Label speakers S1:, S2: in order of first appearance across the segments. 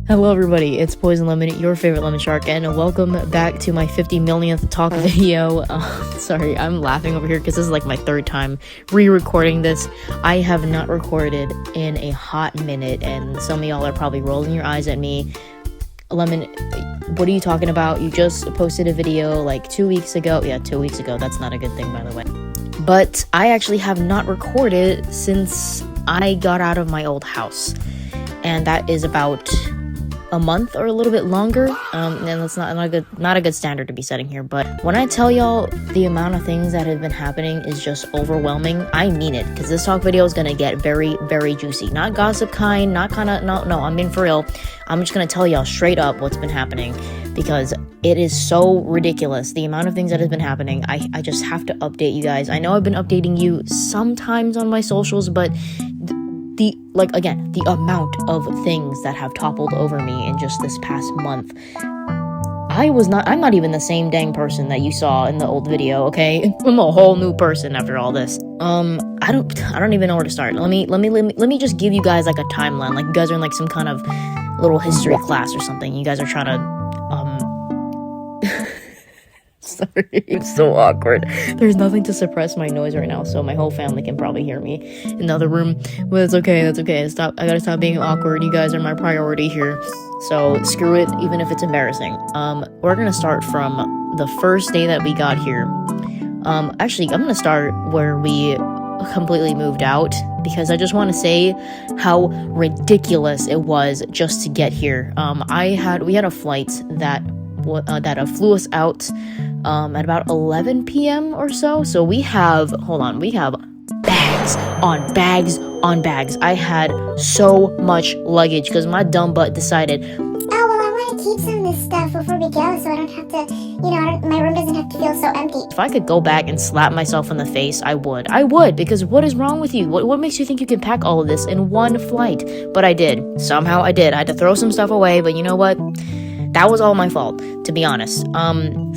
S1: Hello everybody, it's Poison Lemon, your favorite lemon shark, and welcome back to my 50 millionth talk video. Sorry, I'm laughing over here because this is like my third time re-recording this. I have not recorded in a hot minute, and some of y'all are probably rolling your eyes at me. Lemon, what are you talking about? You just posted a video like 2 weeks ago. Yeah, 2 weeks ago. That's not a good thing, by the way. But I actually have not recorded since I got out of my old house, and that is about a month or a little bit longer, and that's not a good standard to be setting here. But when I tell y'all the amount of things that have been happening is just overwhelming, I mean it, because this talk video is gonna get very, very juicy. Not gossip kind, not kind of, no, I'm being for real. I'm just gonna tell y'all straight up what's been happening, because it is so ridiculous, the amount of things that has been happening. I just have to update you guys. I know I've been updating you sometimes on my socials, but the amount of things that have toppled over me in just this past month. I'm not even the same dang person that you saw in the old video, okay? I'm a whole new person after all this. I don't even know where to start. Let me just give you guys like a timeline. Like you guys are in like some kind of little history class or something. You guys are trying to sorry, it's so awkward. There's nothing to suppress my noise right now, so my whole family can probably hear me in the other room. But it's okay, that's okay. I gotta stop being awkward. You guys are my priority here, so screw it, even if it's embarrassing. We're gonna start from the first day that we got here. Actually, I'm gonna start where we completely moved out, because I just want to say how ridiculous it was just to get here. We had a flight that flew us out at about 11 p.m. or so. So we have bags on bags on bags. I had so much luggage because my dumb butt decided,
S2: oh, well, I want to keep some of this stuff before we go so I don't have to, my room doesn't have to feel so empty.
S1: if I could go back and slap myself in the face, I would, because what is wrong with you? What makes you think you can pack all of this in one flight? But I did. Somehow I did. I had to throw some stuff away, but you know what? That was all my fault, to be honest.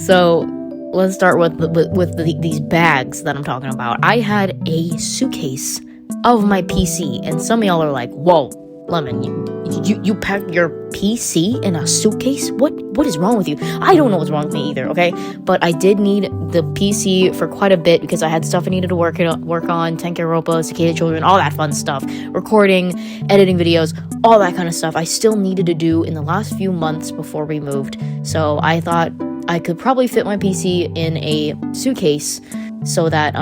S1: So let's start with these bags that I'm talking about. I had a suitcase of my PC, and some of y'all are like, "Whoa, Lemon, you packed your PC in a suitcase? What is wrong with you?" I don't know what's wrong with me either, okay? But I did need the PC for quite a bit because I had stuff I needed to work on, 10K Ropa, Cicada Children, all that fun stuff, recording, editing videos, all that kind of stuff I still needed to do in the last few months before we moved. So I thought I could probably fit my PC in a suitcase so that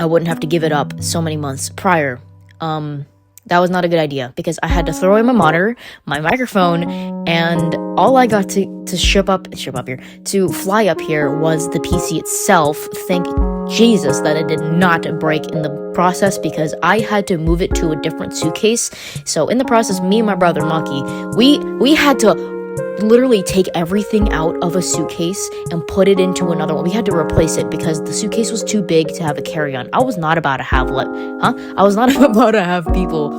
S1: I wouldn't have to give it up so many months prior. That was not a good idea because I had to throw away my monitor, my microphone, and all I got to fly up here was the PC itself. Thank Jesus that it did not break in the process, because I had to move it to a different suitcase. So in the process, me and my brother Maki, we had to literally take everything out of a suitcase and put it into another one. We had to replace it because the suitcase was too big to have a carry-on. I was not about to have people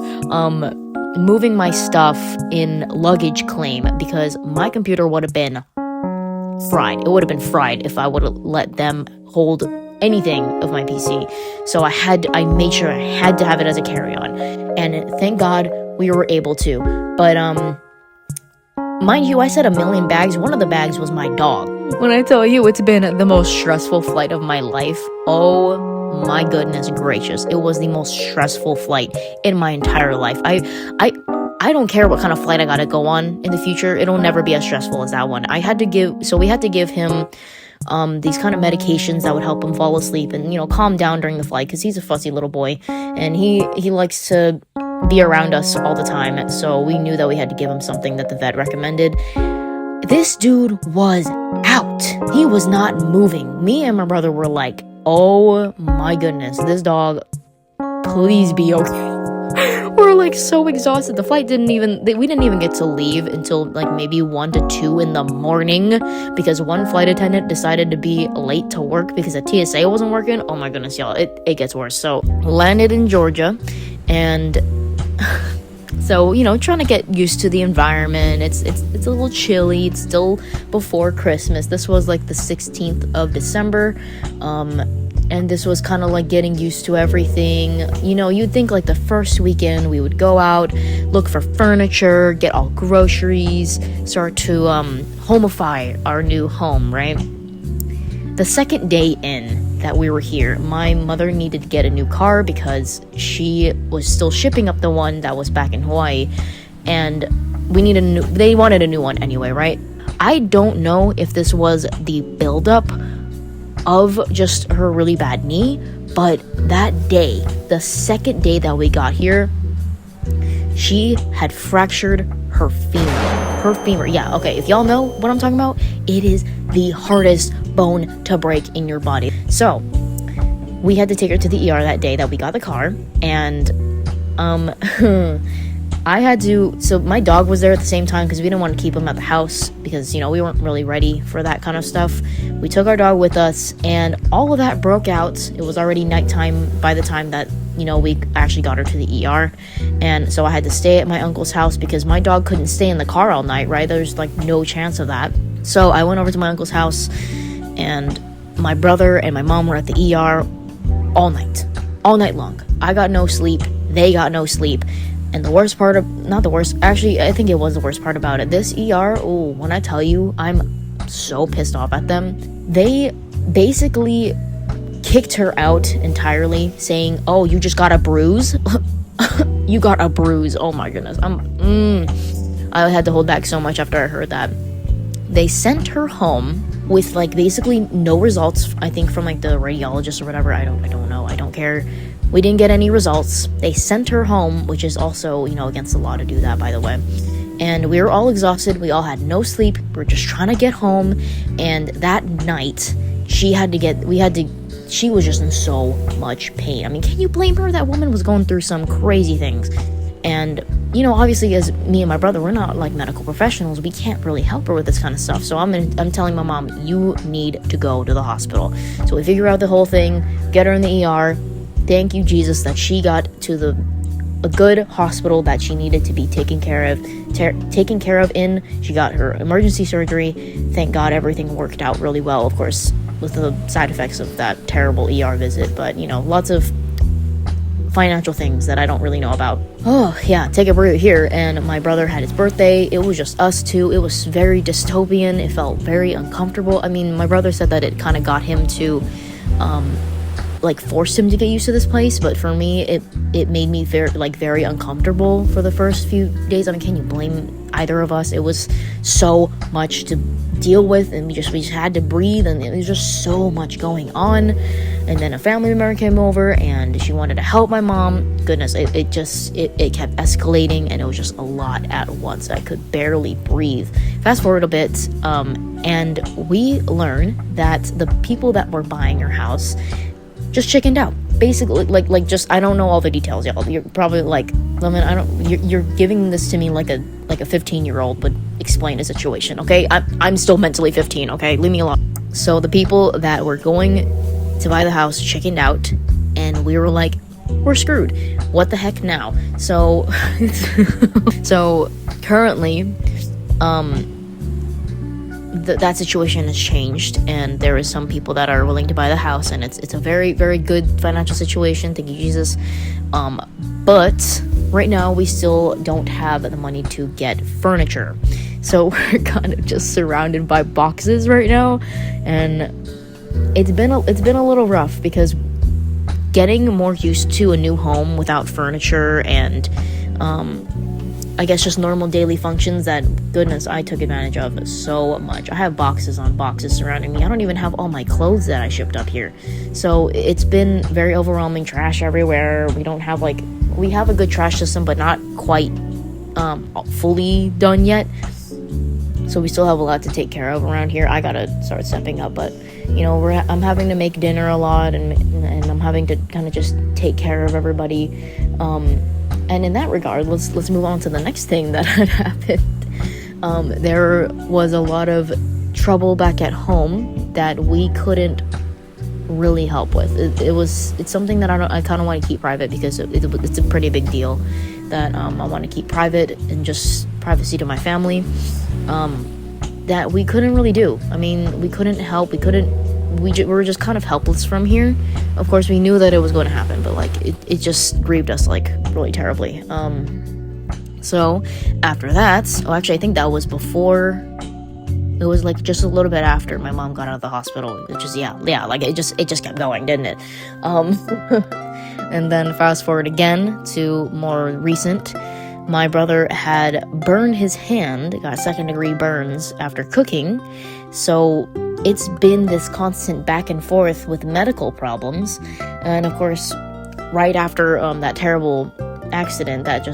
S1: moving my stuff in luggage claim, because my computer would have been fried. It would have been fried if I would have let them hold anything of my PC. So I made sure I had to have it as a carry-on, and thank God we were able to. But mind you, I said a million bags. One of the bags was my dog. When I tell you it's been the most stressful flight of my life, oh my goodness gracious, it was the most stressful flight in my entire life. I don't care what kind of flight I gotta go on in the future. It'll never be as stressful as that one. We had to give him these kind of medications that would help him fall asleep and, calm down during the flight, because he's a fussy little boy and he likes to be around us all the time. So we knew that we had to give him something that the vet recommended. This dude was out. He was not moving. Me and my brother were like, oh my goodness, this dog, please be okay. We're like so exhausted. The flight we didn't even get to leave until like maybe 1 to 2 in the morning, because one flight attendant decided to be late to work because the TSA wasn't working. Oh my goodness, y'all, it gets worse. So landed in Georgia, and so trying to get used to the environment. It's a little chilly. It's still before Christmas. This was like the 16th of December. and this was kind of like getting used to everything. You know, you'd think like the first weekend we would go out, look for furniture, get all groceries, start to homify our new home, right? The second day in that we were here, my mother needed to get a new car because she was still shipping up the one that was back in Hawaii, and they wanted a new one anyway, right? I don't know if this was the buildup of just her really bad knee, but that day, the second day that we got here, she had fractured her femur. Yeah, okay, if y'all know what I'm talking about, it is the hardest bone to break in your body. So we had to take her to the ER that day that we got the car, and so my dog was there at the same time because we didn't want to keep him at the house because, you know, we weren't really ready for that kind of stuff. We took our dog with us, and all of that broke out. It was already nighttime by the time that, you know, we actually got her to the ER. And so I had to stay at my uncle's house because my dog couldn't stay in the car all night, right? There's like no chance of that. So I went over to my uncle's house, and my brother and my mom were at the ER all night long. I got no sleep. They got no sleep. And the worst part not the worst, actually, I think it was the worst part about it. This ER, when I tell you, I'm so pissed off at them. They basically kicked her out entirely, saying, "Oh, you just got a bruise?" You got a bruise. Oh my goodness. I had to hold back so much after I heard that. They sent her home with like basically no results, I think, from like the radiologist or whatever. I don't know. I don't care. We didn't get any results. They sent her home, which is also, you know, against the law to do that, by the way. And we were all exhausted. We all had no sleep. We were just trying to get home. And that night, she was just in so much pain. I mean, can you blame her? That woman was going through some crazy things. And, you know, obviously, as me and my brother, we're not like medical professionals. We can't really help her with this kind of stuff. So I'm telling my mom, you need to go to the hospital. So we figure out the whole thing, get her in the ER. Thank you, Jesus, that she got to a good hospital that she needed to be taken care of in. She got her emergency surgery. Thank God everything worked out really well, of course, with the side effects of that terrible ER visit. But, you know, lots of financial things that I don't really know about. Oh, yeah, take a breather here. And my brother had his birthday. It was just us two. It was very dystopian. It felt very uncomfortable. I mean, my brother said that it kind of got him to like forced him to get used to this place, but for me it made me very uncomfortable for the first few days. I mean, can you blame either of us? It was so much to deal with, and we just had to breathe, and there was just so much going on. And then a family member came over and she wanted to help my mom. Goodness, it kept escalating, and it was just a lot at once. I could barely breathe. Fast forward a bit, and we learned that the people that were buying her house just chickened out, basically. Like just, I don't know all the details, y'all. You're probably like, you're giving this to me like a 15-year-old would explain a situation, okay? I'm still mentally 15, okay? Leave me alone. So the people that were going to buy the house chickened out, and we were like, we're screwed. What the heck now? So currently, that situation has changed, and there is some people that are willing to buy the house, and it's a very, very good financial situation. Thank you, Jesus. But right now we still don't have the money to get furniture, so we're kind of just surrounded by boxes right now, and it's been a little rough because getting more used to a new home without furniture and I guess just normal daily functions that, goodness, I took advantage of so much. I have boxes on boxes surrounding me. I don't even have all my clothes that I shipped up here. So it's been very overwhelming. Trash everywhere. We have a good trash system, but not quite fully done yet. So we still have a lot to take care of around here. I gotta start stepping up, but you know, I'm having to make dinner a lot, and I'm having to kind of just take care of everybody. And in that regard, let's move on to the next thing that had happened. There was a lot of trouble back at home that we couldn't really help with. It's something that I kind of want to keep private because it's a pretty big deal that I want to keep private and just privacy to my family. That we couldn't really do. I mean, we couldn't help. We couldn't we were just kind of helpless from here. Of course, we knew that it was going to happen, but like it just grieved us like really terribly. So after that, actually, I think that was before. It was like just a little bit after my mom got out of the hospital. It just like it just kept going, didn't it? And then fast forward again to more recent. My brother had burned his hand, got 2nd-degree burns after cooking. So it's been this constant back and forth with medical problems. And of course, right after that terrible accident that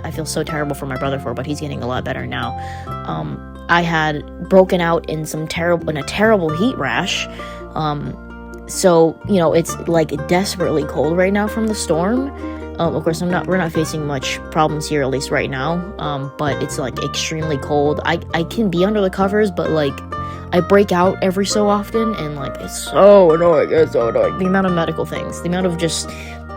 S1: I feel so terrible for my brother for, but he's getting a lot better now. I had broken out in a terrible heat rash. So, it's like desperately cold right now from the storm. Of course, we're not facing much problems here, at least right now. But it's like extremely cold. I can be under the covers, but like I break out every so often, and like it's so annoying. The amount of medical things, the amount of just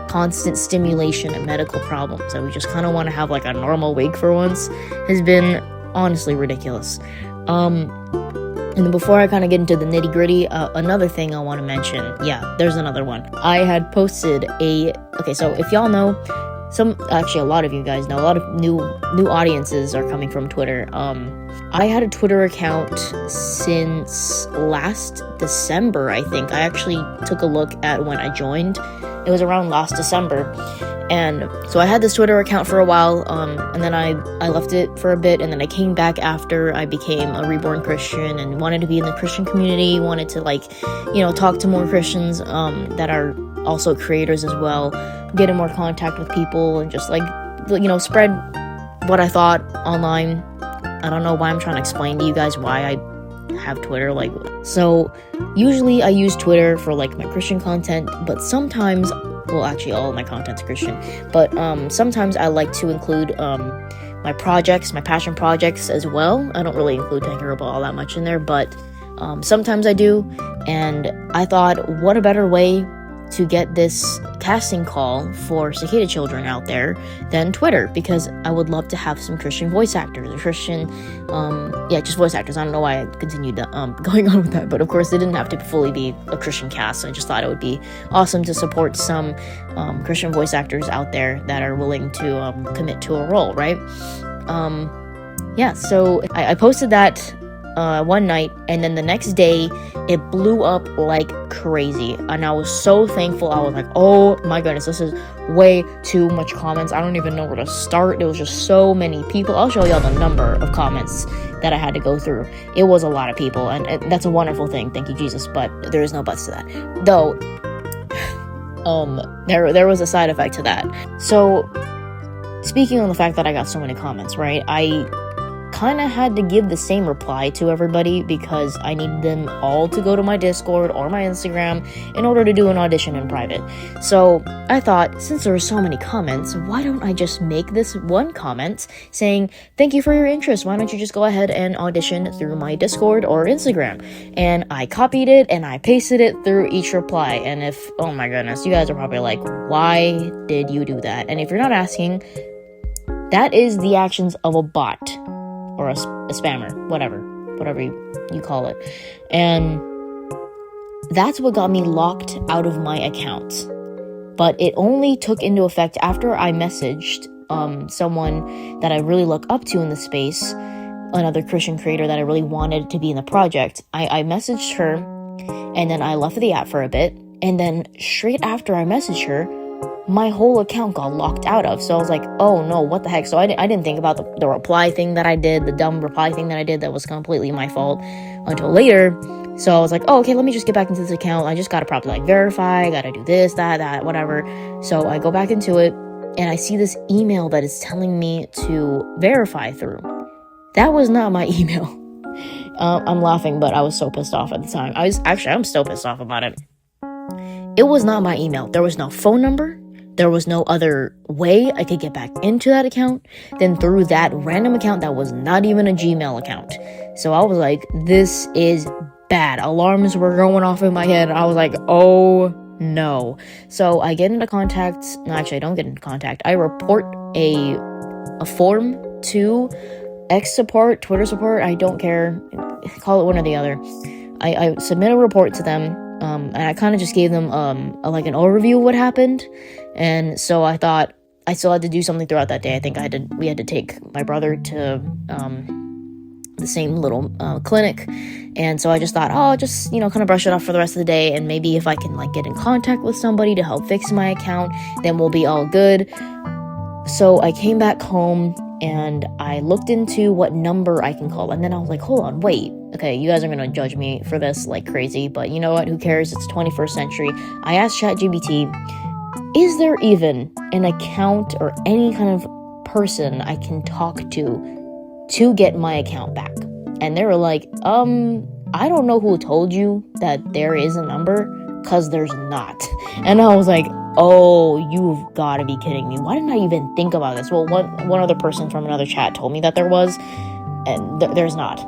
S1: constant stimulation and medical problems that we just kind of want to have like a normal week for once has been honestly ridiculous. And then before I kind of get into the nitty gritty, another thing I want to mention. Yeah, there's another one. I had posted okay, so if y'all know, a lot of you guys know, a lot of new audiences are coming from Twitter. I had a Twitter account since last December, I think. I actually took a look at when I joined. It was around last December. And so I had this Twitter account for a while, and then I left it for a bit, and then I came back after I became a reborn Christian and wanted to be in the Christian community, wanted to talk to more Christians that are also creators as well, get in more contact with people, and just spread what I thought online. I don't know why I'm trying to explain to you guys why I have Twitter. So usually I use Twitter for my Christian content, but sometimes, well, actually all of my content's Christian, but sometimes I like to include my projects, my passion projects as well. I don't really include Tankerable all that much in there, but sometimes I do. And I thought, what a better way to get this casting call for cicada children out there than Twitter, because I would love to have some Christian voice actors, or Christian, just voice actors. I don't know why I continued going on with that, but of course it didn't have to fully be a Christian cast. I just thought it would be awesome to support some Christian voice actors out there that are willing to commit to a role, right? So I posted that one night, and then the next day it blew up like crazy, and I was so thankful. I was like, oh my goodness, this is way too much comments. I don't even know where to start. There was just so many people. I'll show y'all the number of comments that I had to go through. It was a lot of people, and that's a wonderful thing, thank you Jesus, but there is no buts to that, though. There was a side effect to that. So speaking on the fact that I got so many comments, right, I kind of had to give the same reply to everybody because I needed them all to go to my Discord or my Instagram in order to do an audition in private. So I thought, since there were so many comments, why don't I just make this one comment saying, thank you for your interest, why don't you just go ahead and audition through my Discord or Instagram? And I copied it and I pasted it through each reply. And oh my goodness, you guys are probably like, why did you do that? And if you're not asking, that is the actions of a bot. Or a spammer, whatever you call it. And that's what got me locked out of my account. But it only took into effect after I messaged someone that I really look up to in the space, another Christian creator that I really wanted to be in the project. I messaged her, and then I left the app for a bit, and then straight after I messaged her, my whole account got locked out of. So I was like, oh no, what the heck? So I didn't think about the reply thing that I did, the dumb reply thing that I did that was completely my fault until later. So I was like, oh, okay, let me just get back into this account. I just gotta probably verify, gotta do this, that, whatever. So I go back into it, and I see this email that is telling me to verify through. That was not my email. I'm laughing, but I was so pissed off at the time. I'm still pissed off about it. It was not my email. There was no phone number. There was no other way I could get back into that account than through that random account that was not even a Gmail account. So I was like, this is bad. Alarms were going off in my head. I was like, oh no. So I get into contact. No, actually, I don't get into contact. I report a form to X support, Twitter support. I don't care. Call it one or the other. I submit a report to them, and I kind of just gave them like an overview of what happened. And so I thought I still had to do something throughout that day. I think we had to take my brother to the same little clinic, and so I just thought, oh, I'll just kind of brush it off for the rest of the day, and maybe if I can like get in contact with somebody to help fix my account, then we'll be all good. So I came back home and I looked into what number I can call, and then I was like, hold on, wait, okay, you guys are gonna judge me for this like crazy, but you know what, who cares? It's 21st century. I asked ChatGPT, is there even an account or any kind of person I can talk to get my account back? And they were like, I don't know who told you that there is a number, because there's not. And I was like, oh, you've got to be kidding me. Why didn't I even think about this? Well, one other person from another chat told me that there was, and there's not.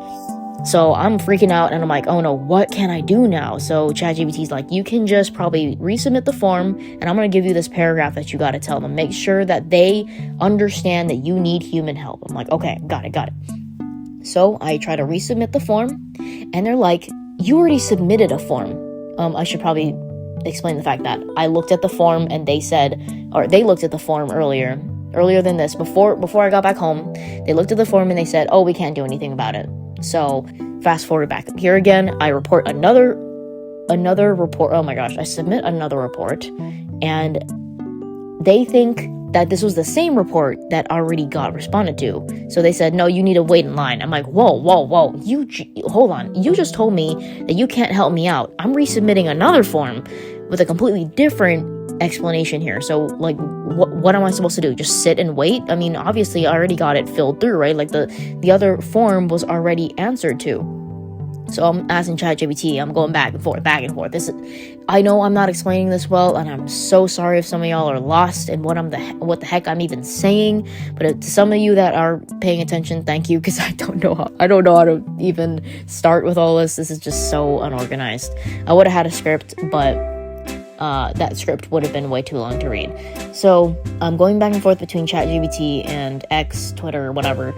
S1: So I'm freaking out, and I'm like, oh no, what can I do now? So ChatGPT's like, you can just probably resubmit the form, and I'm going to give you this paragraph that you got to tell them. Make sure that they understand that you need human help. I'm like, okay, got it. So I try to resubmit the form, and they're like, you already submitted a form. I should probably explain the fact that I looked at the form, and they looked at the form earlier than this, before I got back home. They looked at the form and they said, oh, we can't do anything about it. So fast forward back here again, I report another report. Oh my gosh, I submit another report, and they think that this was the same report that already got responded to. So they said, no, you need to wait in line. I'm like, whoa, hold on. You just told me that you can't help me out. I'm resubmitting another form with a completely different explanation here. So like, what am I supposed to do? Just sit and wait? I mean, obviously I already got it filled through, right? Like the other form was already answered to. So I'm asking ChatGPT, I'm going back and forth. I know I'm not explaining this well, and I'm so sorry if some of y'all are lost in what the heck I'm even saying. But to some of you that are paying attention, thank you, because I don't know how to even start with all this. This is just so unorganized. I would have had a script, but that script would have been way too long to read. So I'm going back and forth between ChatGPT and X, Twitter, whatever.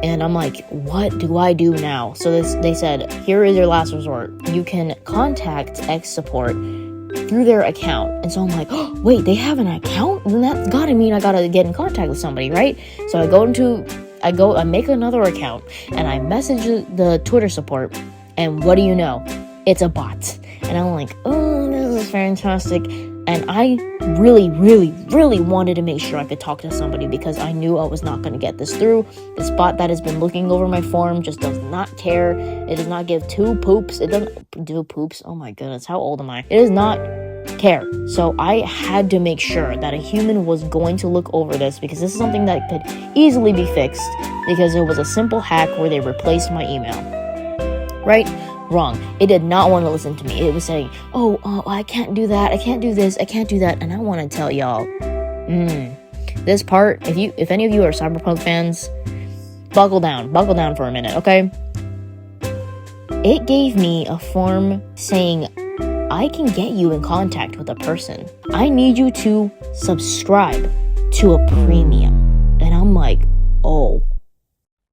S1: And I'm like, what do I do now? So they said, here is your last resort. You can contact X support through their account. And so I'm like, oh, wait, they have an account? Then that's gotta mean I gotta get in contact with somebody, right? So I make another account, and I message the Twitter support, and what do you know? It's a bot. And I'm like, oh, this is fantastic. And I really, really, really wanted to make sure I could talk to somebody, because I knew I was not going to get this through. This bot that has been looking over my form just does not care. It does not give two poops. It doesn't do poops. Oh my goodness, how old am I? It does not care. So I had to make sure that a human was going to look over this, because this is something that could easily be fixed, because it was a simple hack where they replaced my email. Right? Wrong. It did not want to listen to me. It was saying, oh, I can't do that. I can't do this. I can't do that. And I want to tell y'all, this part, if any of you are Cyberpunk fans, buckle down for a minute, okay? It gave me a form saying, I can get you in contact with a person. I need you to subscribe to a premium. And I'm like, oh,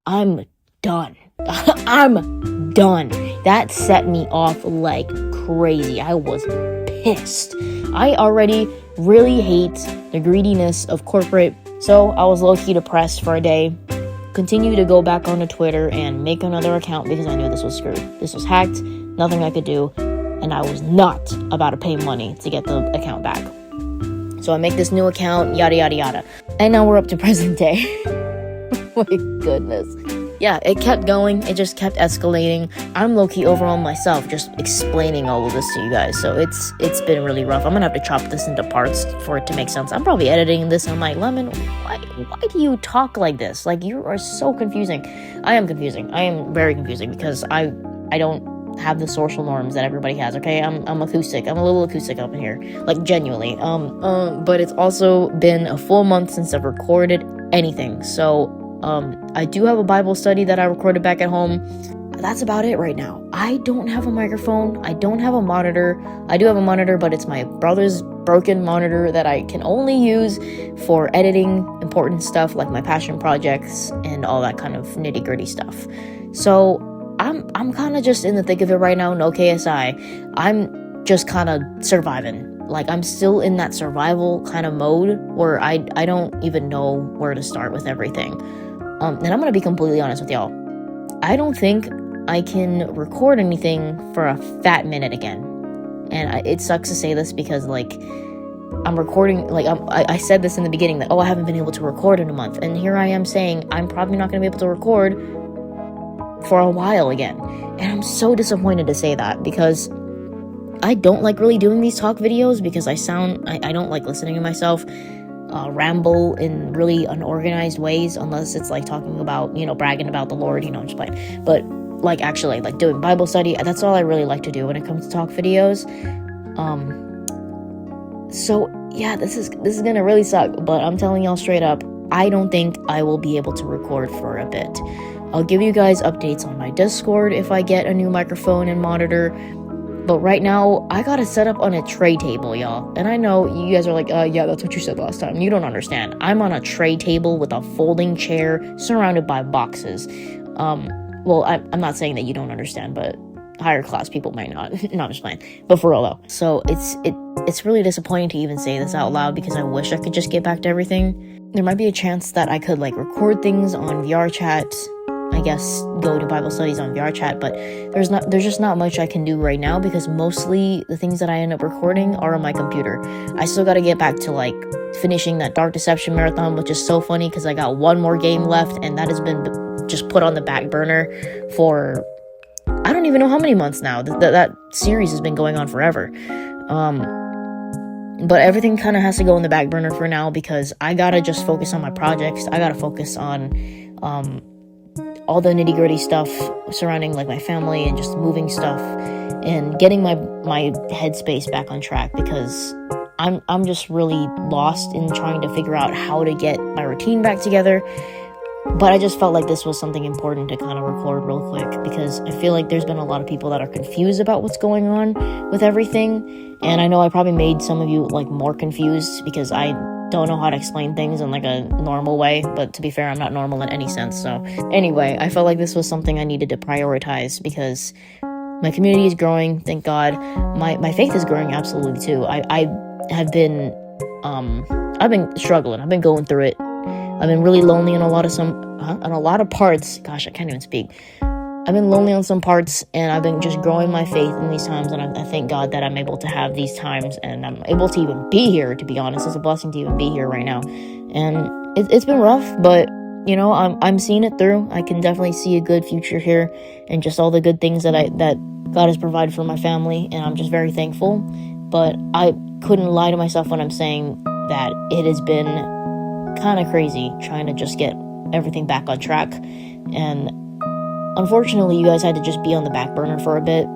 S1: I'm done. I'm done. That set me off like crazy. I was pissed. I already really hate the greediness of corporate, so I was low-key depressed for a day. Continue to go back onto Twitter and make another account, because I knew this was screwed. This was hacked, nothing I could do, and I was not about to pay money to get the account back. So I make this new account, yada yada yada. And now we're up to present day. My goodness. Yeah, it kept going. It just kept escalating. I'm low-key overwhelmed myself just explaining all of this to you guys. So it's been really rough. I'm gonna have to chop this into parts for it to make sense. I'm probably editing this, and I'm like, Lemon, why do you talk like this? Like, you are so confusing. I am confusing. I am very confusing, because I don't have the social norms that everybody has, okay? I'm acoustic. I'm a little acoustic up in here. Like, genuinely. But it's also been a full month since I've recorded anything. So I do have a Bible study that I recorded back at home. That's about it right now. I don't have a microphone. I don't have a monitor. I do have a monitor, but it's my brother's broken monitor that I can only use for editing important stuff like my passion projects and all that kind of nitty-gritty stuff. So I'm kind of just in the thick of it right now. No KSI. I'm just kind of surviving. Like, I'm still in that survival kind of mode where I don't even know where to start with everything. And I'm gonna be completely honest with y'all. I don't think I can record anything for a fat minute again. And it sucks to say this because, like, I'm recording, like, I said this in the beginning that, I haven't been able to record in a month. And here I am saying I'm probably not gonna be able to record for a while again. And I'm so disappointed to say that because I don't like really doing these talk videos because I don't like listening to myself ramble in really unorganized ways, unless it's like talking about, bragging about the Lord, I'm just playing. But like actually like doing Bible study, that's all I really like to do when it comes to talk videos. So yeah, this is gonna really suck, but I'm telling y'all straight up, I don't think I will be able to record for a bit. I'll give you guys updates on my Discord if I get a new microphone and monitor. But right now, I got it set up on a tray table, y'all. And I know you guys are like, yeah, that's what you said last time. You don't understand. I'm on a tray table with a folding chair surrounded by boxes. Well, I'm not saying that you don't understand, but higher class people might not. No, I'm just playing. But for real, though. So it's really disappointing to even say this out loud because I wish I could just get back to everything. There might be a chance that I could, like, record things on VR chat. I guess go to Bible studies on VR chat, but there's just not much I can do right now because mostly the things that I end up recording are on my computer. I still got to get back to like finishing that Dark Deception marathon, which is so funny because I got one more game left and that has been just put on the back burner for I don't even know how many months now. That series has been going on forever. But everything kind of has to go in the back burner for now because I gotta just focus on my projects. I gotta focus on all the nitty-gritty stuff surrounding like my family and just moving stuff and getting my headspace back on track because I'm just really lost in trying to figure out how to get my routine back together. But I just felt like this was something important to kind of record real quick because I feel like there's been a lot of people that are confused about what's going on with everything. And I know I probably made some of you like more confused because I don't know how to explain things in like a normal way, but to be fair, I'm not normal in any sense. So anyway, I felt like this was something I needed to prioritize because my community is growing, thank God. My faith is growing absolutely too. I have been I've been struggling. I've been going through it. I've been really lonely on a lot of parts. Gosh, I can't even speak. I've been lonely on some parts, and I've been just growing my faith in these times, and I thank God that I'm able to have these times, and I'm able to even be here, to be honest. It's a blessing to even be here right now. And it's been rough, but, I'm seeing it through. I can definitely see a good future here, and just all the good things that God has provided for my family, and I'm just very thankful. But I couldn't lie to myself when I'm saying that it has been kind of crazy trying to just get everything back on track. And unfortunately, you guys had to just be on the back burner for a bit,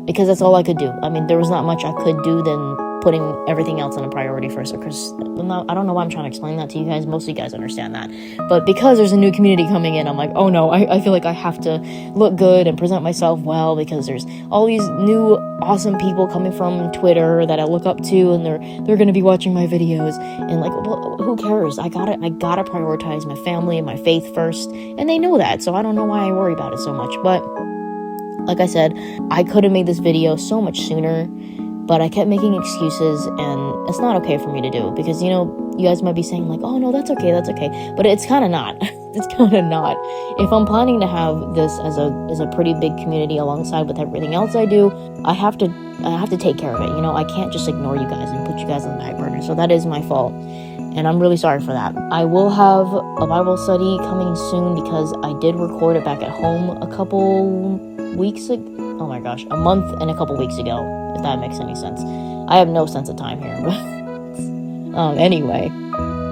S1: because that's all I could do. I mean, there was not much I could do than putting everything else on a priority first. Because I don't know why I'm trying to explain that to you guys. Most of you guys understand that. But because there's a new community coming in, I'm like, oh no, I feel like I have to look good and present myself well because there's all these new awesome people coming from Twitter that I look up to, and they're gonna be watching my videos. And like, well, who cares? I gotta prioritize my family and my faith first, and they know that. So I don't know why I worry about it so much. But like I said, I could have made this video so much sooner. But I kept making excuses, and it's not okay for me to do because, you guys might be saying like, oh no, that's okay. But it's kind of not. It's kind of not. If I'm planning to have this as a pretty big community alongside with everything else I do, I have to take care of it. I can't just ignore you guys and put you guys on the back burner. So that is my fault. And I'm really sorry for that. I will have a Bible study coming soon because I did record it back at home a couple weeks ago. Oh my gosh, a month and a couple weeks ago, if that makes any sense. I have no sense of time here. Anyway,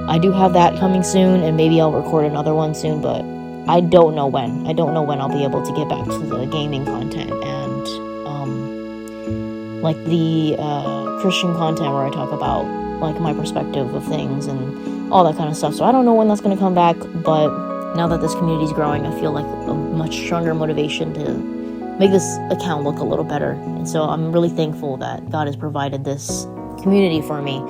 S1: I do have that coming soon, and maybe I'll record another one soon, but I don't know when. I don't know when I'll be able to get back to the gaming content and like the Christian content where I talk about like my perspective of things and all that kind of stuff. So I don't know when that's going to come back, but now that this community is growing, I feel like a much stronger motivation to make this account look a little better. And so I'm really thankful that God has provided this community for me.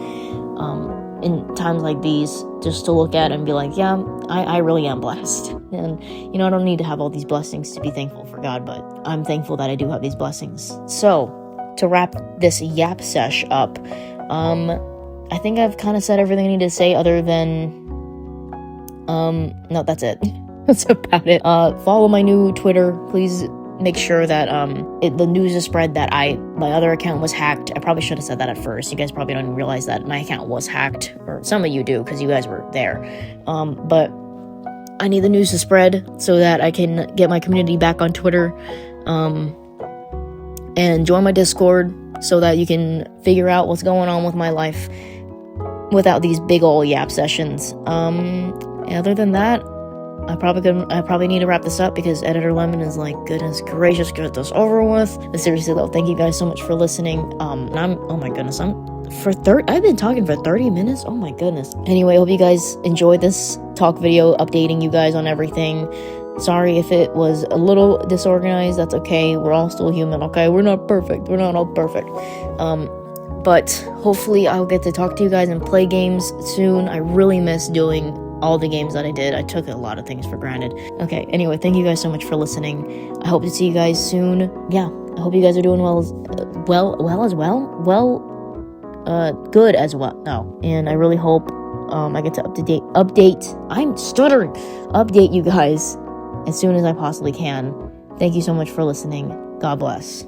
S1: in times like these, just to look at and be like, yeah, I really am blessed. And, you know, I don't need to have all these blessings to be thankful for God, but I'm thankful that I do have these blessings. So, to wrap this yap sesh up, I think I've kind of said everything I need to say other than, no, that's it. That's about it. Follow my new Twitter. Please make sure that the news is spread that my other account was hacked. I probably should have said that at first. You guys probably don't even realize that my account was hacked, or some of you do because you guys were there. But I need the news to spread so that I can get my community back on Twitter, and join my Discord so that you can figure out what's going on with my life without these big ol' yap sessions. Other than that, I probably need to wrap this up because Editor Lemon is like, goodness gracious, get this over with. But seriously though, thank you guys so much for listening. And oh my goodness, I've been talking for 30 minutes. Oh my goodness. Anyway, I hope you guys enjoyed this talk video updating you guys on everything. Sorry if it was a little disorganized. That's okay. We're all still human, okay? We're not perfect. We're not all perfect. But hopefully I'll get to talk to you guys and play games soon. I really miss doing all the games that I did. I took a lot of things for granted. Okay, anyway, thank you guys so much for listening. I hope to see you guys soon. Yeah, I hope you guys are doing good as well. No, and I really hope I get to update you guys as soon as I possibly can. Thank you so much for listening. God bless.